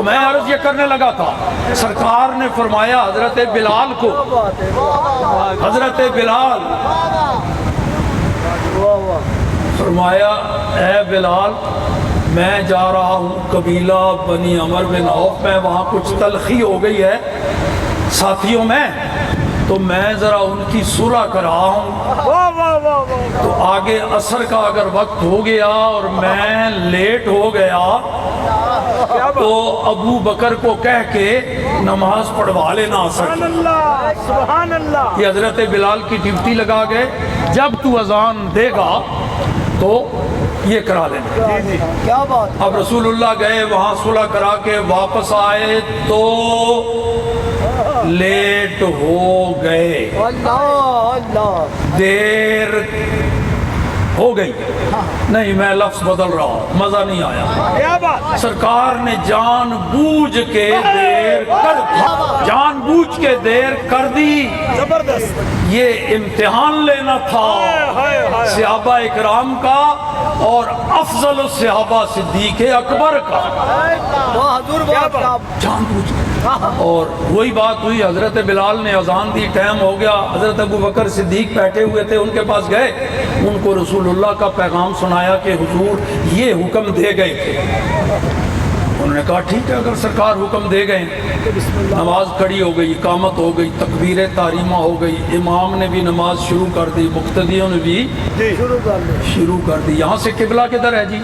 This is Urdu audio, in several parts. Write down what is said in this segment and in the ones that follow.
میں عرض یہ کرنے لگا تھا، سرکار نے فرمایا حضرت بلال کو، حضرت بلال فرمایا اے بلال میں جا رہا ہوں قبیلہ بنی عمر بن عوف میں، وہاں کچھ تلخی ہو گئی ہے ساتھیوں میں، تو میں ذرا ان کی صلح کر رہا ہوں، تو آگے عصر کا اگر وقت ہو گیا اور میں لیٹ ہو گیا تو ابو بکر کو کہہ کے نماز پڑھوا لینا عصر کی۔ یہ حضرت بلال کی ڈیوٹی لگا گئے، جب تو اذان دے گا تو یہ کرا لینا۔ اب رسول اللہ گئے وہاں صلح کرا کے واپس آئے تو لیٹ ہو گئے، دیر ہو گئی، نہیں میں لفظ بدل رہا ہوں، مزہ نہیں آیا۔ سرکار نے جان بوجھ کے دیر کر دی، جان بوجھ کے دیر کر دی، یہ امتحان لینا تھا صحابہ اکرام کا اور افضل الصحابہ صدیق اکبر کا، جان بوجھ کے۔ اور وہی بات ہوئی، حضرت بلال نے اذان دی، ٹائم ہو گیا، حضرت ابو بکر صدیق بیٹھے ہوئے تھے، ان کے پاس گئے، ان کو رسول اللہ کا پیغام سنایا کہ حضور یہ حکم دے گئے تھے۔ انہوں نے کہا ٹھیک ہے اگر سرکار حکم دے گئے۔ نماز کھڑی ہو گئی، اقامت ہو گئی، تکبیر تحریمہ ہو گئی، امام نے بھی نماز شروع کر دی، مقتدیوں نے بھی شروع کر دی۔ یہاں سے قبلہ کدھر ہے جی؟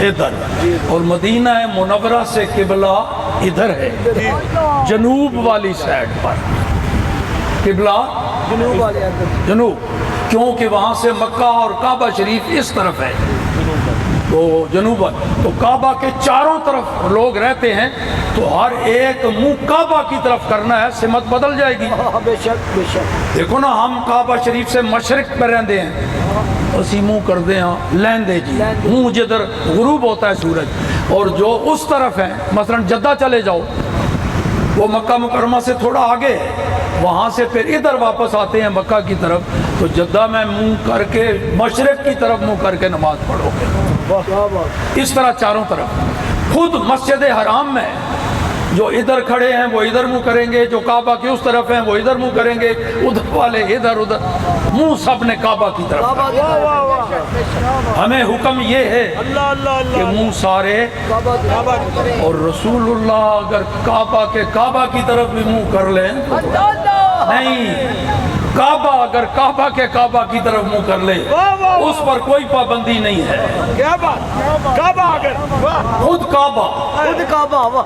ادھر، اور مدینہ منورہ سے قبلہ ادھر ہے، جنوب والی سائڈ پر قبلہ، جنوب، کیونکہ وہاں سے مکہ اور کعبہ شریف اس طرف ہے، تو جنوب، تو کعبہ کے چاروں طرف لوگ رہتے ہیں، تو ہر ایک منہ کعبہ کی طرف کرنا ہے، سمت بدل جائے گی۔ بے شک بے شک۔ دیکھو نا ہم کعبہ شریف سے مشرق پر رہتے ہیں، اسی منہ کر دیں لیندے جی، منہ جدھر غروب ہوتا ہے سورج، اور جو اس طرف ہیں مثلا جدہ چلے جاؤ، وہ مکہ مکرمہ سے تھوڑا آگے ہے، وہاں سے پھر ادھر واپس آتے ہیں مکہ کی طرف، تو جدہ میں منہ کر کے مشرق کی طرف منہ کر کے نماز پڑھو گے، اس طرح چاروں طرف۔ خود مسجد حرام میں جو ادھر کھڑے ہیں وہ ادھر منہ کریں گے، جو کعبہ کے اس طرف ہیں وہ ادھر منہ کریں گے، ادھر والے ادھر، ادھر منہ سب نے کعبہ کی طرف۔ ہمیں حکم یہ ہے کہ منہ سارے، اور رسول اللہ اگر کعبہ کی طرف بھی منہ کر لیں نہیں، کعبہ اگر کعبہ کے کعبہ کی طرف منہ کر لے اس پر کوئی پابندی نہیں ہے۔ کیا بات، کعبہ اگر خود کعبہ، خود کعبہ،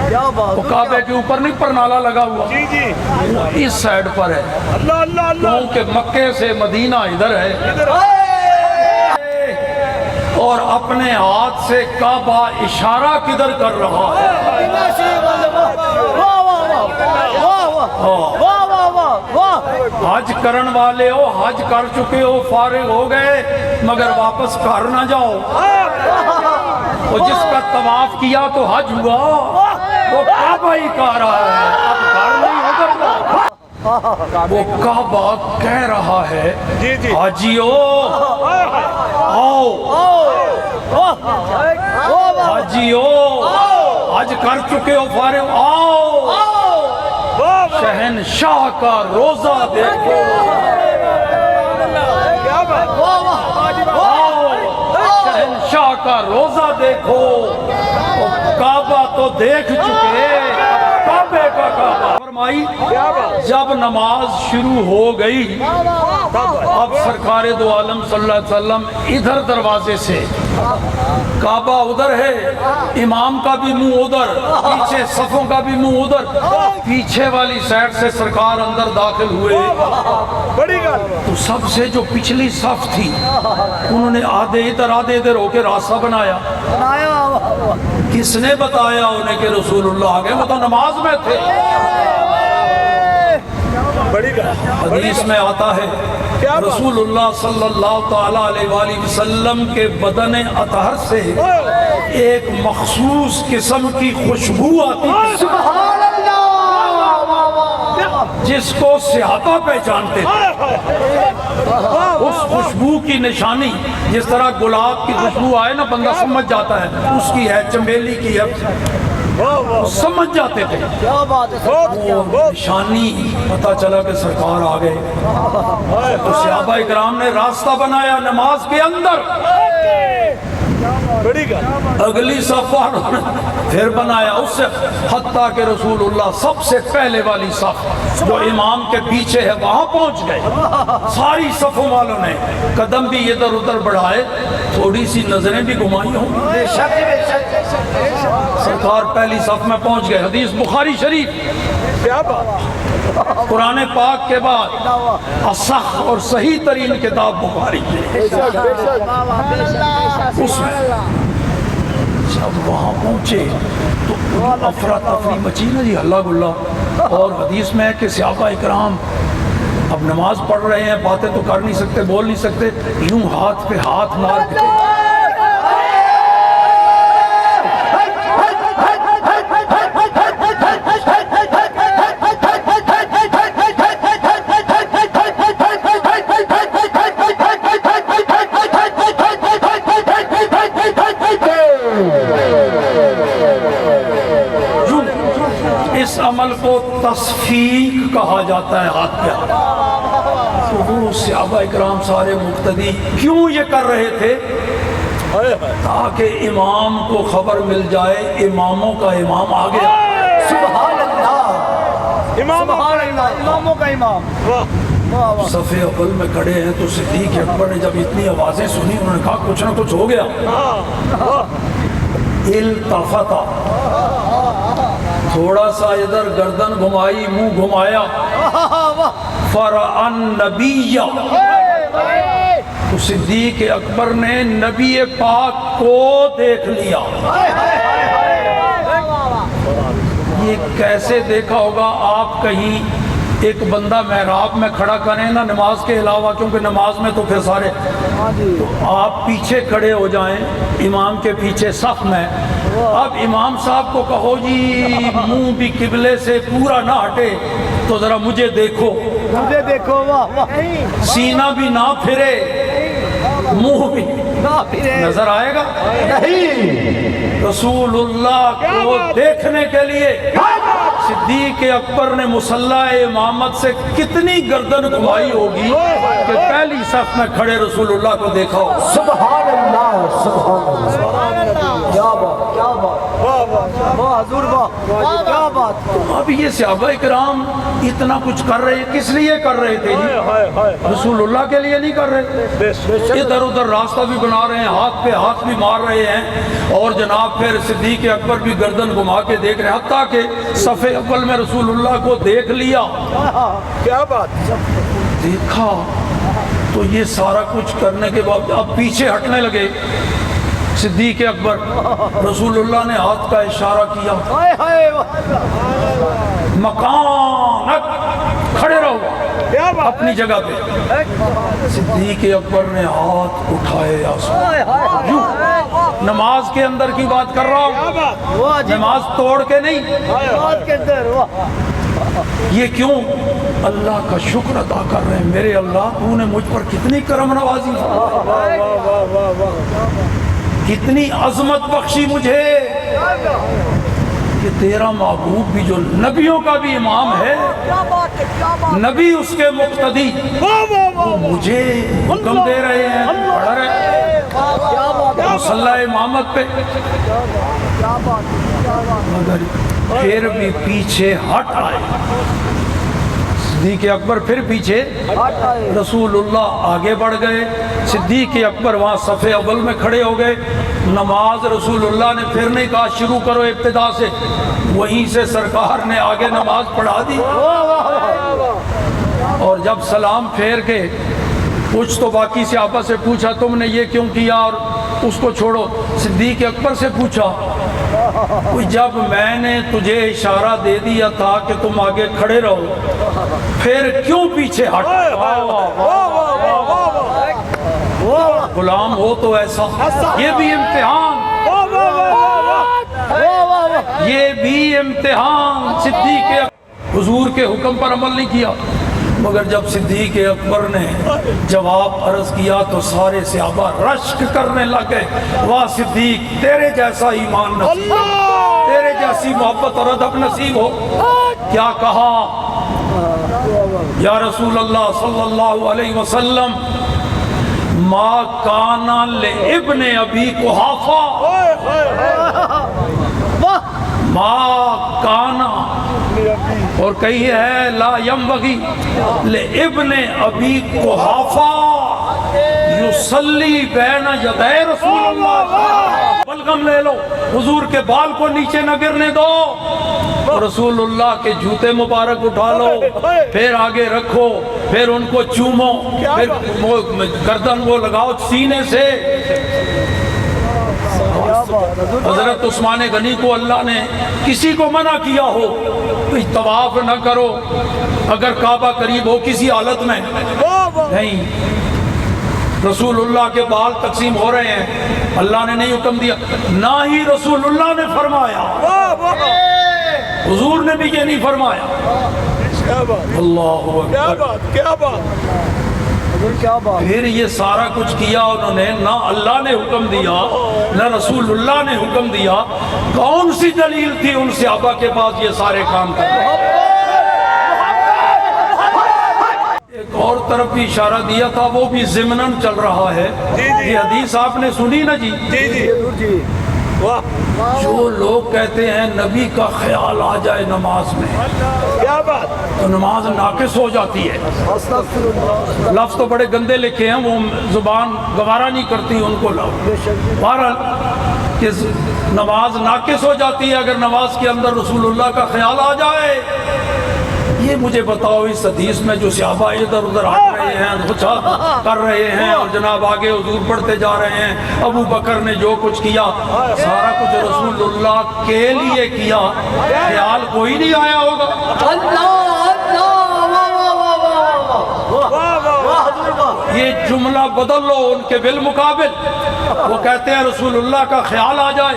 کیا بات، وہ کعبے کے اوپر نہیں پرنالا لگا ہوا، جی جی، اس سائڈ پر ہے، اللہ اللہ اللہ، کیونکہ مکے سے مدینہ ادھر ہے، اور اپنے ہاتھ سے کعبہ اشارہ کدھر کر رہا ہے؟ حج کرن والے ہو، حج کر چکے ہو، فارغ ہو گئے، مگر واپس گھر نہ جاؤ، وہ جس کا طواف کیا تو حج ہوا، وہ کعبہ ہی کہہ رہا ہے، اب گھر نہیں ادھر جاؤ، وہ کعبہ کہہ رہا ہے حاجیو آؤ، حاجیو حج کر چکے ہو، فارغ آؤ، شہنشاہ کا روزہ دیکھو، شہنشاہ کا روزہ دیکھو، کعبہ تو دیکھ چکے، کعبے کا کعبہ۔ فرمائی جب نماز شروع ہو گئی، اب سرکار دو عالم صلی اللہ علیہ وسلم ادھر دروازے سے، کعبہ ادھر ہے، امام کا بھی منہ ادھر، پیچھے صفوں کا بھی منہ ادھر، پیچھے والی سائڈ سے سرکار اندر داخل ہوئے، بڑی گل، تو سب سے جو پچھلی صف تھی انہوں نے آدھے ادھر ہو کے راستہ بنایا۔ کس نے بتایا انہیں کہ رسول اللہ آ گئے؟ وہ تو نماز میں تھے۔ حدیث میں آتا ہے رسول اللہ صلی اللہ تعالیٰ علیہ وآلہ وسلم کے بدن اطہر سے ایک مخصوص قسم کی خوشبو آتی ہے، جس کو صحابہ پہچانتے تھے، اس خوشبو کی نشانی، جس طرح گلاب کی خوشبو آئے نا بندہ سمجھ جاتا ہے اس کی ہے، چمیلی کی ہے، سمجھ جاتے تھے۔ کیا بات ہے، وہ نشانی پتہ چلا کہ سرکار آ گئے، تو صحابہ اکرام نے راستہ بنایا نماز کے اندر، بڑی گل، اگلی صف والوں نے پھر بنایا اس سے، حتیٰ کہ رسول اللہ سب سے پہلے والی صف جو امام کے پیچھے ہے وہاں پہنچ گئے۔ ساری صفوں والوں نے قدم بھی ادھر ادھر بڑھائے، تھوڑی سی نظریں بھی گھمائی ہوں، بے شک بے شک، سرکار پہلی صف میں پہنچ گئے۔ حدیث بخاری شریف، کیا بات، قرآن پاک کے بعد اصح اور صحیح ترین کتاب بخاری ہے۔ اس میں جب وہاں پہنچے تو افراتفری مچی نا جی، ہلا گلا، اور حدیث میں ہے کہ صحابہ اکرام اب نماز پڑھ رہے ہیں، باتیں تو کر نہیں سکتے، بول نہیں سکتے، یوں ہاتھ پہ ہاتھ مار کے اس عمل کو تصفیق کہا جاتا ہے، ہاتھ پہ ہاتھ۔ تو وہ صحابہ اکرام سارے مقتدی کیوں یہ کر رہے تھے؟ تاکہ امام کو خبر مل جائے اماموں کا امام آ گیا۔ سبحان اللہ، امام، سبحان اللہ، اماموں کا امام، واہ واہ، صف اول میں کھڑے ہیں تو صدیق اکبر نے جب اتنی آوازیں سنی انہوں نے کہا کچھ نہ کچھ ہو گیا۔ التفتا، تھوڑا سا ادھر گردن گھمائی، منہ گھمایا، فرأى النبی، تو صدیق اکبر نے نبی پاک کو دیکھ لیا۔ یہ کیسے دیکھا ہوگا؟ آپ کہیں ایک بندہ محراب میں کھڑا کریں نا نماز کے علاوہ، کیونکہ نماز میں تو پھر سارے، تو آپ پیچھے کھڑے ہو جائیں امام کے پیچھے صف میں، اب امام صاحب کو کہو جی منہ بھی قبلے سے پورا نہ ہٹے تو ذرا مجھے دیکھو، مجھے دیکھو، واہ واہ، سینہ بھی نہ پھرے، منہ بھی نہ پھرے، نظر آئے گا نہیں، رسول اللہ کو دیکھنے کے لیے صدیق اکبر نے مصلی امامت سے کتنی گردن گھمائی ہوگی کہ پہلی صف میں کھڑے رسول اللہ کو دیکھا ہو۔ سبحان اللہ، سبحان اللہ، کیا بات، کیا بات، واہ واہ، واہ حضور، واہ، کیا بات، اب یہ صحابہ اکرام اتنا کچھ کر رہے ہیں، کس لیے کر رہے تھے جی؟ رسول اللہ کے لیے نہیں کر رہے تھے، ادھر ادھر راستہ بھی بنا رہے ہیں، ہاتھ پہ ہاتھ بھی مار رہے ہیں، اور جناب پھر صدیق اکبر بھی گردن گھما کے دیکھ رہے ہیں، حتیٰ کہ صف اول میں رسول اللہ کو دیکھ لیا۔ کیا بات، دیکھا تو یہ سارا کچھ کرنے کے بعد اب پیچھے ہٹنے لگے صدیق اکبر، رسول اللہ نے ہاتھ کا اشارہ کیا، ہائے ہائے، مکانک، کھڑے رہو کیا بات، اپنی جگہ پہ۔ صدیق اکبر نے ہاتھ اٹھائے آسمان، ہائے ہائے، یوں نماز کے اندر کی بات کر رہا ہوں، واہ جی، نماز توڑ کے نہیں۔ نماز کے اندر، واہ، یہ کیوں؟ اللہ کا شکر ادا کر رہے ہیں، میرے اللہ تو نے مجھ پر کتنی کرم نوازی، کتنی عظمت بخشی مجھے کہ تیرا محبوب بھی جو نبیوں کا بھی امام ہے، نبی اس کے مقتدی، وہ مجھے حکم دے رہے ہیں، پڑھ رہے ہیں مصلی امامت پہ، مگر پھر بھی پیچھے ہٹ آئے۔ صدیق اکبر پھر پیچھے، رسول اللہ آگے بڑھ گئے، صدیق اکبر وہاں صف اول میں کھڑے ہو گئے۔ نماز رسول اللہ نے پھر نہیں کہا شروع کرو ابتدا سے، وہیں سے سرکار نے آگے نماز پڑھا دی، اور جب سلام پھیر کے کچھ تو باقی صحابہ سے پوچھا تم نے یہ کیوں کیا، اور اس کو چھوڑو، صدیق اکبر سے پوچھا جب میں نے تجھے اشارہ دے دیا تھا کہ تم آگے کھڑے رہو پھر کیوں پیچھے ہٹ؟ غلام ہو تو ایسا، یہ بھی امتحان، یہ بھی امتحان۔ صدیق حضور کے حکم پر عمل نہیں کیا. مگر جب صدیق اکبر نے جواب عرض کیا تو سارے صحابہ رشک کرنے لگے. واہ صدیق، تیرے جیسا ایمان نصیب ہو، تیرے جیسی محبت اور ادب نصیب ہو. کیا کہا؟ یا رسول اللہ صلی اللہ علیہ وسلم، ما کانا لابن ابی قحافہ، ما کانا، اور کہی ہے لا ینبغی لابن ابی قحافہ یصلی بین یدی رسول اللہ. بلغم لے لو، حضور کے بال کو نیچے نہ گرنے دو، رسول اللہ کے جوتے مبارک اٹھا لو، پھر آگے رکھو، پھر ان کو چومو، پھر گردن وہ لگاؤ سینے سے. حضرت عثمان غنی کو اللہ نے کسی کو منع کیا ہو طواف نہ کرو اگر کعبہ قریب ہو کسی حالت میں نہیں. رسول اللہ کے بال تقسیم ہو رہے ہیں، اللہ نے نہیں حکم دیا، نہ ہی رسول اللہ نے فرمایا، حضور نے بھی یہ نہیں فرمایا. اللہ اکبر، کیا بات. پھر یہ سارا کچھ کیا انہوں نے، نہ اللہ نے حکم دیا نہ رسول اللہ نے حکم دیا. کون سی دلیل تھی ان صحابہ کے پاس یہ سارے کام کرنے؟ ایک اور طرف بھی اشارہ دیا تھا، وہ بھی ضمناً چل رہا ہے. یہ حدیث آپ نے سنی نا جی؟ جی. جو لوگ کہتے ہیں نبی کا خیال آ جائے نماز میں، کیا بات، تو نماز ناقص ہو جاتی ہے. لفظ تو بڑے گندے لکھے ہیں، وہ زبان گوارا نہیں کرتی ان کو. بہرحال کہ نماز ناقص ہو جاتی ہے اگر نماز کے اندر رسول اللہ کا خیال آ جائے. یہ مجھے بتاؤ اس حدیث میں جو صحابہ ادھر ادھر ہٹ رہے ہیں، غصہ کر رہے ہیں اور جناب آگے حضور پڑھتے جا رہے ہیں، ابو بکر نے جو کچھ کیا سارا کچھ رسول اللہ کے لیے کیا، خیال کوئی نہیں آیا ہوگا؟ یہ جملہ بدل لو ان کے بالمقابل. وہ کہتے ہیں رسول اللہ کا خیال آ جائے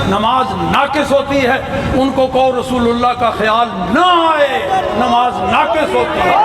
نماز ناقص ہوتی ہے، ان کو کہو رسول اللہ کا خیال نہ آئے نماز ناقص ہوتی ہے.